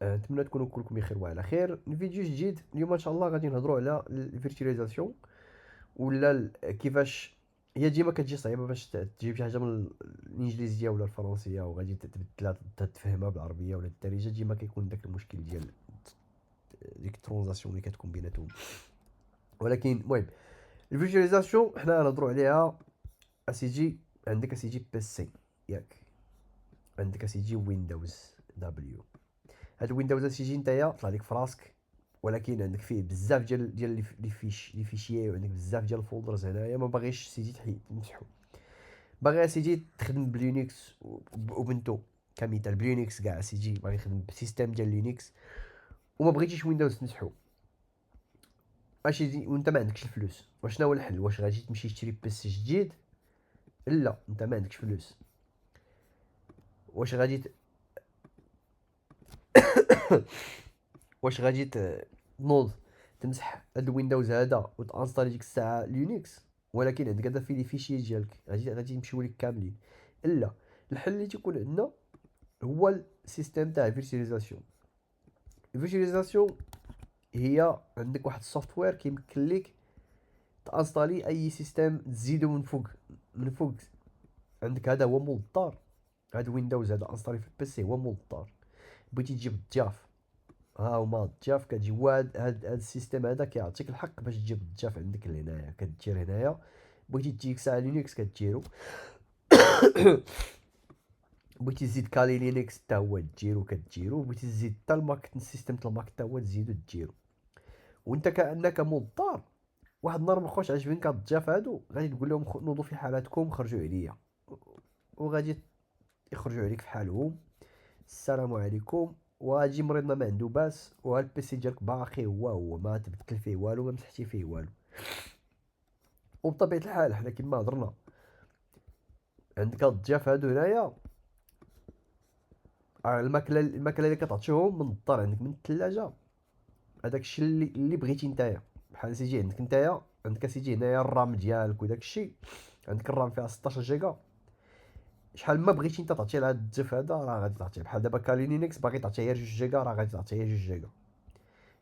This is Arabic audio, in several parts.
نتمنى تكونوا كلكم بخير وعلى خير. الفيديو جديد اليوم ان شاء الله غادي نهضروا على الفيرتواليزاسيون، ولا كيفاش هي ديما كتجي صعيبه باش تجيب شي حاجه من الانجليزيه ولا الفرنسيه وغادي تبدلها تفهمها بالعربيه ولا الدارجه. ديما كيكون داك المشكل ديال ديك الترانزاسيون اللي كتكون بيناتهم. ولكن المهم الفيرتواليزاسيون حنا نهضروا عليها. اسيجي عندك اسيجي بي سي ياك، عندك اسيجي ويندوز دبليو. هاد ويندوز اسيجي نتايا طلع لك فراسك، ولكن عندك فيه بزاف ديال لي فيشيي، وعندك بزاف ديال الفولدرز هنايا ما باغيش سيدي تمسحو. باغي سيدي تخدم بلينكس وبنتو كمثال بلينكس كاع سيدي باغي يخدم بسيستم ديال لينكس وما بغيتيش ويندوز تمسحو. اش يجي وانت ما عندكش الفلوس، واش هو الحل؟ واش غادي تمشي تشري بيسي جديد؟ لا، انت ما عندكش فلوس. واش غادي واش غادي تنوض تمسح هاد الويندوز هذا وتانستالي ديك الساعه لينكس، ولكن عندك هذا في لي فيشي ديالك غادي يمشيو لك كاملين؟ لا. الحل اللي تيكون عندنا هو السيستم تاع فيرتواليزاسيون. الفيرتواليزاسيون هي عندك واحد السوفتوير كيمكن لك تانستالي اي سيستم تزيدو من فوق. من فوق عندك هذا هو مول الدار. هاد ويندوز هذا انستالي في البيسي هو مول الدار. بغيتي تجيب الضياف، ها هما الضياف كتجي هاد السيستم هذا كيعطيك الحق باش تجيب الضياف عندك لهنايا. كدير هنايا بغيتي تجيك ساعه لينكس كديرو بغيتي تزيد كالي لينكس حتى هو كديرو بغيتي تزيد حتى الماك السيستم تاع الماك حتى هو تزيدو ديرو. وانت كانك مضطر واحد النهار ما خوش عاجبينك هاد الضياف هادو، غادي تقول لهم نوضوا في حالاتكم خرجوا عليا، وغادي يخرجوا عليك في حالهم. السلام عليكم. واجي مريضنا ما عنده باس، وها البيسي ديالك باقي هو ما تبدل فيه والو، ما مسحتي فيه والو. وبطبيعه الحال حنا كما هضرنا عندك هاد الضياف هادو هنايا، الماكله اللي كتعطيهم من الدار عندك من الثلاجه، هذاك الشيء اللي بغيتي نتايا. بحال سيجي عندك نتايا عندك سيجي هنايا الرام ديالك وداك الشيء، عندك الرام فيها 16 جيجا. شحال ما بغيتي انت تعطي لهاد الضيف هذا راه غادي تعطيه. بحال دابا كالي لينكس باغي تعطيه غير 2 جيجا راه غادي تعطيه 2 جيجا.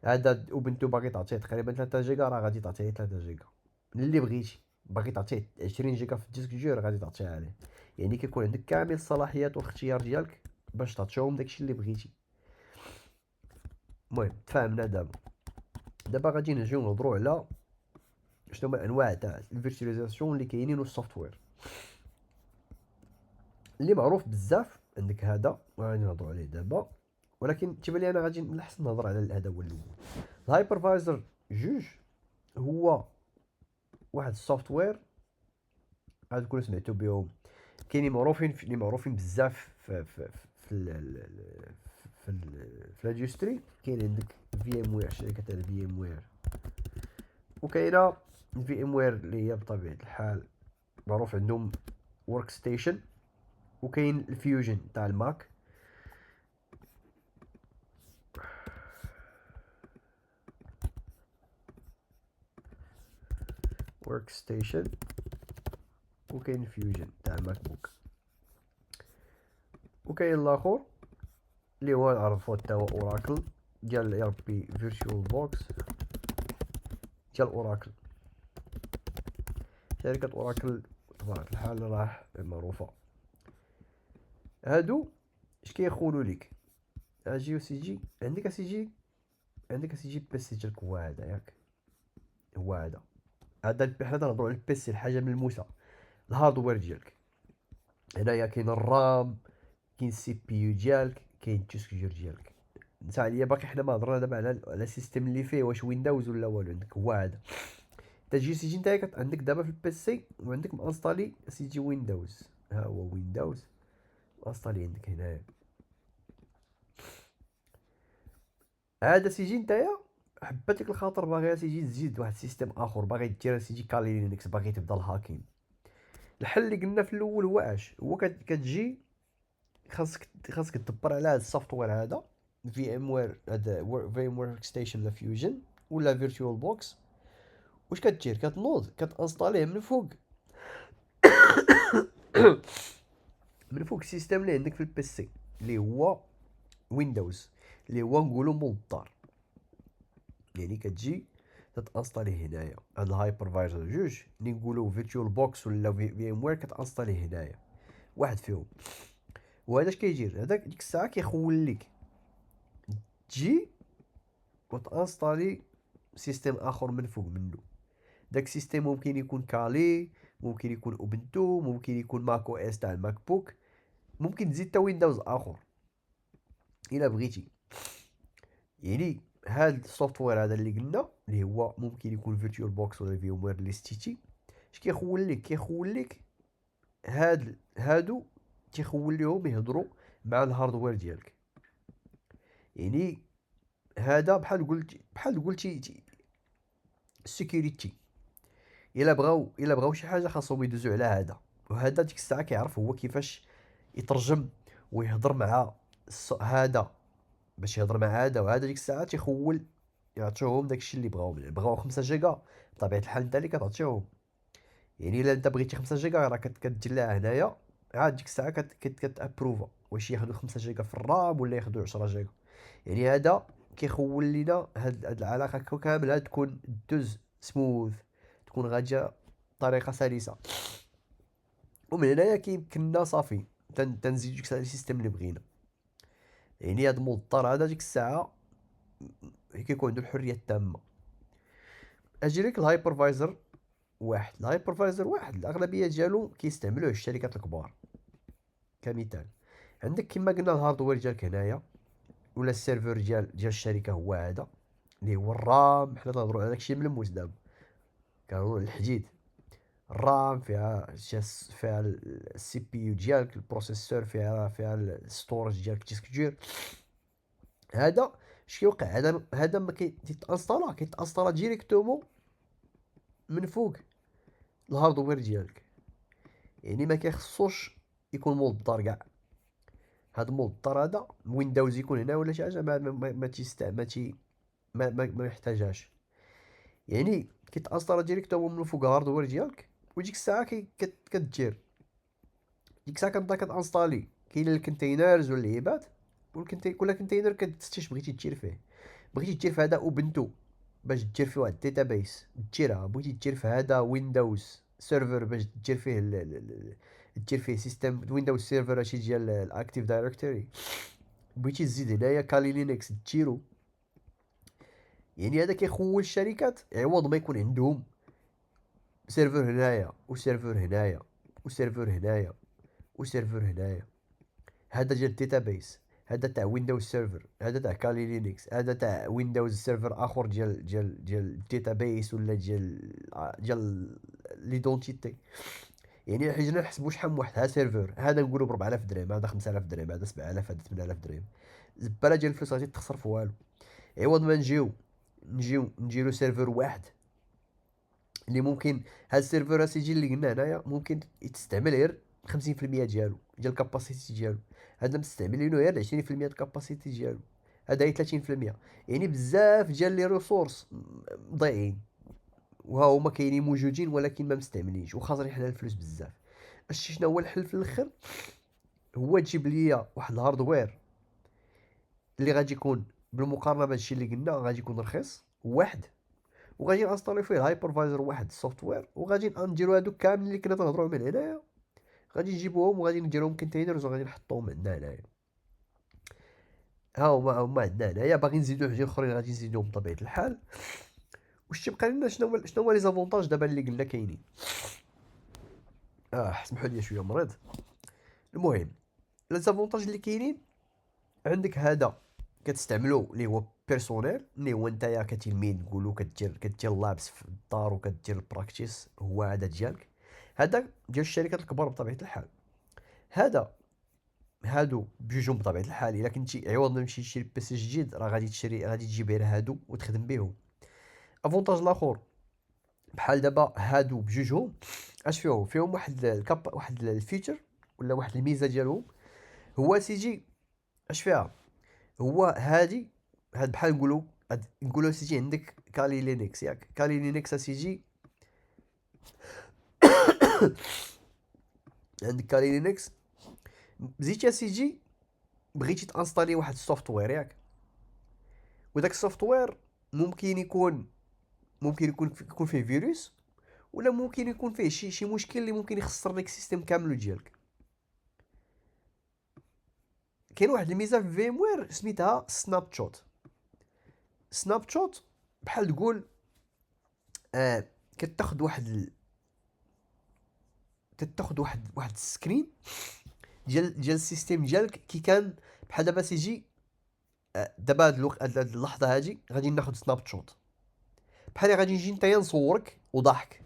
هذا اوبنتو باغي تعطيه تقريبا 3 جيجا راه غادي تعطيه 3 جيجا اللي بغيتي. باغي تعطيه 20 جيجا في الديسك ديور غادي تعطيها عليه. يعني كيكون عندك كامل الصلاحيات والاختيار ديالك باش تعطيهم داكشي اللي بغيتي. المهم تفاهمنا. دابا غادي نجيو نهضروا على شنو هما انواع تاع الفيرتواليزاسيون اللي كاينين والسوفتوير اللي معروف بزاف. عندك هذا وغادي نهضروا عليه دابا، ولكن تيبان لي انا غادي من الاحسن نهضر على هذا هو الاول. الهايبرفايزر جوج هو واحد السوفتوير غادي تكونوا سمعتوا بهم. كاينين معروفين اللي معروفين بزاف في في الاندستري. كاين عندك في ام وير، شركه تاع في ام وير، وكاينه في ام وير اللي هي بطبيعه الحال معروف عندهم ورك ستيشن. وكاين الفيوجن تاع الماك. ورك ستيشن وكاين الفيوجن تاع الماك بوك. وكاين الاخر اللي هو عرفوه تا هو اوراكل ديال اي ار بي فيرتشوال بوكس ديال اوراكل. شركه اوراكل بطبيعه الحال راه معروفه. هادو اش كيخولوا لك؟ اجي وسيجي عندك اسيجي عندك اسيجي بيسي ديالك هو هذا ياك، هو هذا حنا نهضروا على البيسي الحاجه ملموسه، الهاردوير ديالك. هنايا كاين الرام، كاين السي بي يو ديالك، كاين التسكجير ديالك. نسى عليا باقي حنا ما هضرنا دابا على السيستم اللي فيه واش ويندوز ولا والو. عندك هو هذا تجي سيجي نتايا عندك دابا في البيسي وعندك مانستالي سيجي ويندوز. ها هو ويندوز مانستالي عندك هنايا. هذا سيجي نتايا حبات لك الخاطر باغي سيجي تزيد واحد السيستم اخر، باغي دير سيجي كالي لينكس، باغي تبدا الهاكين. الحل اللي قلنا في الاول هو هو كتجي خاصك تدبر على هذا السوفتوير هذا في ام وير. هذا في ام وير ستيشن لا فيوجن ولا فيرتوال بوكس. واش كدير؟ كتنوض كتانستاليه من فوق من فوق السيستم اللي عندك في البيسي اللي هو ويندوز اللي هو نقولو مول الدار. يعني كتجي تتانستالي هنايا هاد الهايبرفايزر جوج اللي نقولو فيرتوال بوكس ولا في ام وير كتانستالي هنايا واحد فيهم. وهذا اش كيدير؟ هذاك ديك الساعه كيخول لك تجي وتانستالي سيستم اخر من فوق منه. داك السيستم ممكن يكون كالي، ممكن يكون اوبنتو، ممكن يكون ماك او اس تاع الماك بوك، ممكن تزيد تا ويندوز اخر الا بغيتي. يعني هاد السوفتوير هذا اللي قلنا اللي هو ممكن يكون فيرتوال بوكس ولا في ام وير اللي ستيتي، اش كيخول لك؟ كيخول لك هادو تيخول ليهم يهضروا مع الهاردوير ديالك. يعني هذا بحال قلتي السيكوريتي. الا بغاو شي حاجه خاصهم يدوزوا على هذا، وهذا ديك الساعه كيعرف هو كيفاش يترجم ويهضر مع هذا باش يهضر مع هذا وهذا. ديك الساعه تيخول يعطيوهم داكشي اللي بغاو 5 جيجا بطبيعه الحال انت اللي كتعطيهم. يعني الا انت بغيتي 5 جيجا راه كدير لها هنايا، عاد ديك الساعه كتابروفا واش ياخذوا 5 جيجا في الرام ولا ياخذوا 10 جيجا. يعني هذا كيخول لينا هاد العلاقه كامله تكون دوز سموث، تكون غاديه بطريقه سلسه. ومن هنايا كيمكننا صافي تنزيدو ديك الساعه السيستم اللي بغينا. يعني هاد المضطر هذا ديك الساعه كيكون عنده الحريه التامه. اجي لك الهايبرفايزر واحد. الهايبرفايزر واحد الاغلبيه ديالو كيستعملوه الشركات الكبار. كمثال عندك كما قلنا الهاردوير ديالك هنايا ولا السيرفر ديال الشركه هو هذا اللي هو الرام. حنا تنهضروا على داكشي ملموس دابا، كنهضروا على الحديد. الرام فيها السي بي يو ديالك، البروسيسور فيها الستورج ديالك، الديسك دير. هذا اش كيوقع؟ هذا ما كيتانستالا ديريكتومون من فوق الهاردوير ديالك. يعني ما كيخصوش يكون مول الدار كاع. هاد مول الدار هذا ويندوز يكون هنا ولا شي حاجه ما تيستع ما يحتاجهاش. يعني كيتانستالا ديريكتومون من فوق الهاردوير ديالك. وديك الساعه كدير ديك الساعه كتبدا كتانستالي. كاين الكونتينرز واللعيبات كل كونتينر كتستي اش بغيتي دير فيه. بغيتي دير في هذا اوبنتو باش دير فيه واحد الداتابيس ديرها. بغيتي دير في هذا ويندوز سيرفر باش دير فيه دير فيه سيستم ويندوز سيرفر هادشي ديال الاكتيف دايركتوري. بغيتي تزيد هنايا كالي لينكس ديرو. يعني هذا كيخول الشركات عوض ما يكون عندهم سيرفر هنايا وسيرفر هنايا وسيرفر هنايا وسيرفر هنايا. هذا ديال الداتابيس، هذا تاع ويندوز سيرفر، هذا تاع كالي لينكس، هذا تاع ويندوز سيرفر اخر ديال الداتابيس ولا ديال ليدونتيتي. يعني حنا نحسبوا شحال من واحد. ها سيرفر هذا نقولوا ب 4000 درهم، هذا 5000 درهم، هذا 7000، هذا 8000 درهم. زباله ديال الفلوس غادي تخسر في والو. عوض ما نجيو نديرو سيرفر واحد اللي ممكن هاد السيرفر اسيدي اللي قلنا هنايا ممكن تستعمل غير 50% ديالو ديال الكاباسيتي ديالو. هذا مستعملينو غير 20% ديال الكاباسيتي ديالو. هذا هي 30%. يعني بزاف ديال لي ريسورس ضايعين وها هما كاينين موجودين ولكن ما مستعملينش وخاسرين حنا الفلوس بزاف. شنو هو الحل في الاخر؟ هو تجيب ليا واحد الهاردوير اللي غادي يكون بالمقارنه بهادشي اللي قلنا غادي يكون رخيص واحد، وغادي نانستالي فيه الهايبرفايزر واحد السوفتوير، وغادي نديرو هادوك كاملين اللي كنا تنهضروا من هنايا. غادي نجيبوهم وغادي نديروهم كونتينرز وغادي نحطوهم عندنا هنايا. ها هما عندنا هنايا. باغي نزيدو حاجه اخرين غادي نزيدوهم بطبيعه الحال. واش تيبقى لنا؟ شنو هو لي زافونتاج دابا اللي قلنا كاينين؟ سمحوا لي شويه مريض. المهم لي زافونتاج اللي كاينين عندك هذا كتستعملو اللي هو بيرسونيل، اللي هو نتايا كتلميذ نقولو كدير لابس في الدار وكدير البراكتيس. هو هذا ديالك. هذا ديال الشركات الكبار بطبيعه الحال. هادو بجوجهم بطبيعه الحال. الا كنتي عوض ما تمشي تشري بيسي جديد راه غادي تجيب غير هادو وتخدم بهم. افونتاج الاخر بحال دابا هادو بجوجهم اش فيهم واحد الفيتشر ولا واحد الميزه ديالهم. هو سيجي اش فيها؟ هو هاد بحال نقولوا سيجي عندك كالي لينكس ياك. كالي لينكس سيجي عندك كالي لينكس. بزيت يا سيجي بغيتي تانستالي واحد السوفتوير ياك، وداك السوفتوير ممكن يكون فيه فيروس، ولا ممكن يكون فيه شي مشكل اللي ممكن يخسر لك السيستم كامل ديالك. كاين واحد الميزه في فيم وير سميتها سناب شوت. سناب شوت بحال تقول كتاخد واحد السكرين ديال السيستم ديالك كي كان. بحال دابا تيجي دابا هاد اللحظه هادي غادي ناخد سناب شوت، بحال غادي نجي نتايا نصورك وضحك،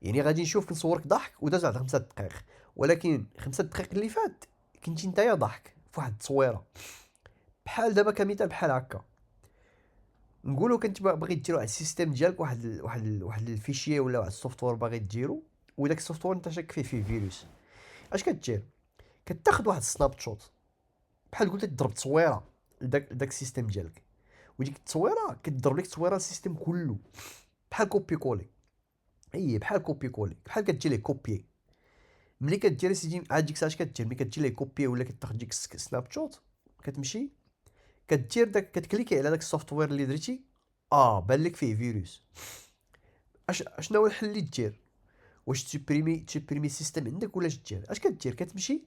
يعني غادي نشوفك نصورك ضحك وداز على 5 دقائق، ولكن 5 دقائق اللي فات كنتي نتايا ضحك في واحد التصويره. بحال دابا كمثال بحال هكا، نقولوا كنت باغي ديرو على السيستم ديالك واحد الفيشيه ولا واحد السوفتوير باغي ديرو، وداك السوفتوير انت شاك فيه فيروس. اش كدير؟ كتاخد واحد السناب شوت، بحال قلت تضرب تصويره لداك السيستم ديالك، وديك التصويره كتضرب لك تصويره السيستم كله، بحال كوبي كولي. بحال كوبي كولي، بحال كتجي ليه كوبي. ملي كدير سيدي عاد ديك الساعه اش كدير؟ ملي كتجي ليه كوبي ولا كتاخد ديك سناب شوت، كتمشي كدير كتكليكي على داك السوفتوير اللي درتي، بان لك فيه فيروس. اشنو هو الحل اللي دير؟ واش تسوبريمي السيستم عندك ولا اش دير؟ اش كدير؟ كتمشي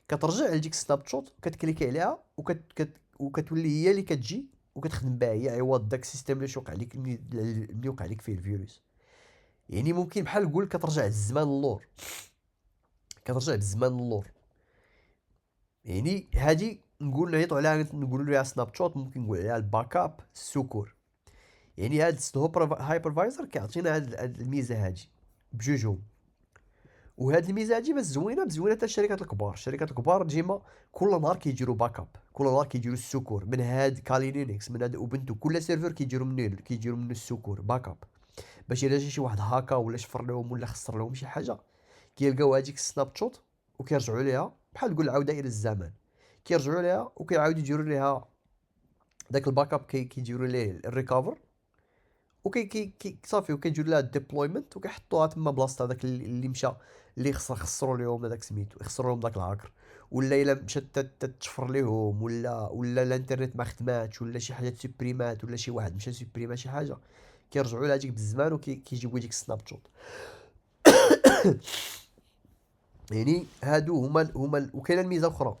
كترجع لديك السناب شوت، كتكليكي عليها وكتولي هي اللي كتجي وكتخدم بها هي عوض داك السيستم اللي وقع لك اللي وقع لك فيه الفيروس. يعني ممكن بحال نقول كترجع الزمان اللور، كترجع بالزمان اللور. يعني هادي نقول نعيطوا عليها، نقولوا لها سناب شوت، ممكن نقول عليها الباك اب السكور. يعني هاد هايبرفايزر كيعطينا هاد الميزه هادي بجوجهم. وهاد الميزه هادي بس زوينه حتى الشركات الكبار ديما كل نهار كيديروا باك اب، كل نهار كيديروا السكور من هاد كالي لينكس، من هاد اوبنتو، كل سيرفر كيديروا منه السكور باك اب، باش الا جا شي واحد هاكا ولا شفر لهم ولا خسر لهم شي حاجه، كيلقاو هاديك السناب شوت وكيرجعوا ليها بحال تقول عوده الى الزمن. كيرجعوا ليها وكيعاودوا يديروا ليها داك الباك اب، كيديروا ليه الريكفر، وكي صافي وكيديروا لها الديبلويمنت وكيحطوها تما بلاصه هذاك اللي مشى، اللي خسروا لهم هذاك سميتو، يخسروا لهم داك الهاكر، ولا الا مشات تشفر لهم، ولا الانترنت ما خدماتش، ولا شي حاجه تسبريمات، ولا شي واحد مشى سبريما شي حاجه، كيرجعوا لها ديك بالزمان وكيجيبوا ديك السناب شوت. يعني هادو هما وكاينه الميزه اخرى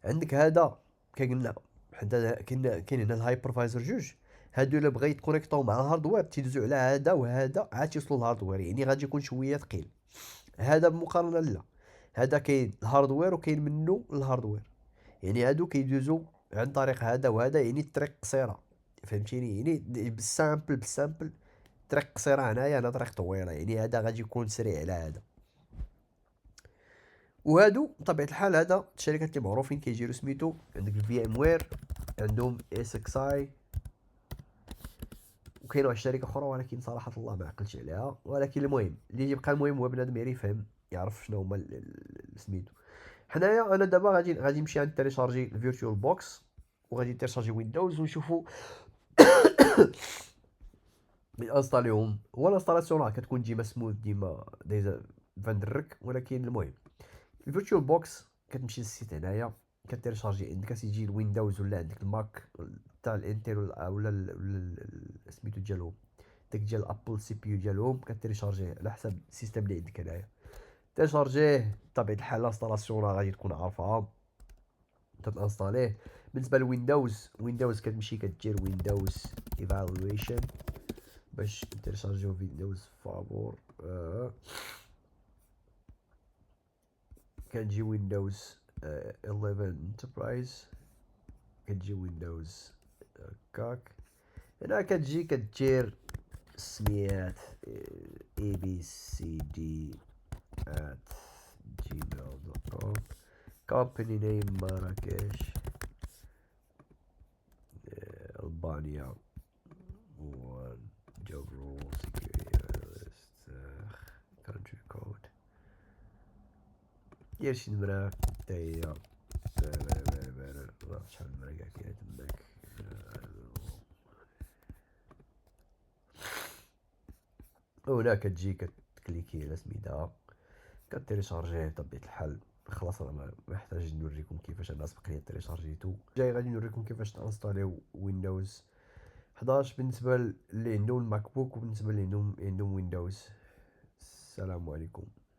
عندك هذا كقلنا، حتى كاين هنا الهايبرفايزر جوج. هادو الا بغا يتكونيكطاو مع الهاردوير تيدوزو على هذا وهذا عاد تيوصلوا للهاردوير، يعني غادي يكون شويه ثقيل. هذا بمقارنه لا، هذا كاين الهاردوير وكاين منه الهاردوير، يعني هادو كيدوزو عن طريق هذا وهذا، يعني الطريق قصيره، فهمتيني؟ يعني بالسامبل طريق قصيره هنايا، انا طريق طويله، يعني هذا غادي يكون سريع على هذا. وهادو بطبيعه الحال هذا الشركات اللي معروفين كيديروا سميتو، عندك الفي ام وير، عندهم اس اكس اي، وكاين واحد الشركه اخرى ولكن صراحه الله ما عقلتش عليها. ولكن المهم اللي يبقى المهم هو بنادم يفهم، يعرف شنو هما سميتو. حنايا انا دابا غادي نمشي عند تيليشارجي الفيرتوال بوكس، وغادي تيليشارجي ويندوز ونشوفوا انستاليهم. هو الانستالاسيون راه كتكون ديما سموث، ديما دايزه فندرك. ولكن المهم الفيرتوال بوكس كتمشي للسيت هنايا، كتيليشارجي عندك سيجي الويندوز ولا عندك الماك تاع الانتل ولا سميتو ديالهم داك ديال ابل سي بي يو ديالهم، كتيليشارجيه على حسب السيستم اللي عندك هنايا. تيليشارجيه بطبيعه الحال الانستالاسيون راه غادي تكون عارفها، تتانستاليه. بالنسبه لويندوز كتمشي كدير ويندوز ايفالويشن باش تيليشارجيو ويندوز فابور. كتجي ويندوز 11 انتربرايز، كتجي ويندوز هكاك. هنا كتجي كدير السميات abcd@gmail.com، company name مراكش، ألبانيا، one job role security analyst، country code، دير شي نمرة حتى هي شحال نمرة كاع كاينة تماك. وهنا كتجي كتكليكي على سميتها، كتيليشارجيه بطبيعة الحال. خلاص انا ما محتاج نوريكم كيفاش انا سبق لي تيليشارجيتو. جاي غادي نوريكم كيفاش تانستاليو ويندوز 11 بالنسبه اللي عندهم الماك بوك وبالنسبه اللي عندهم ويندوز. السلام عليكم.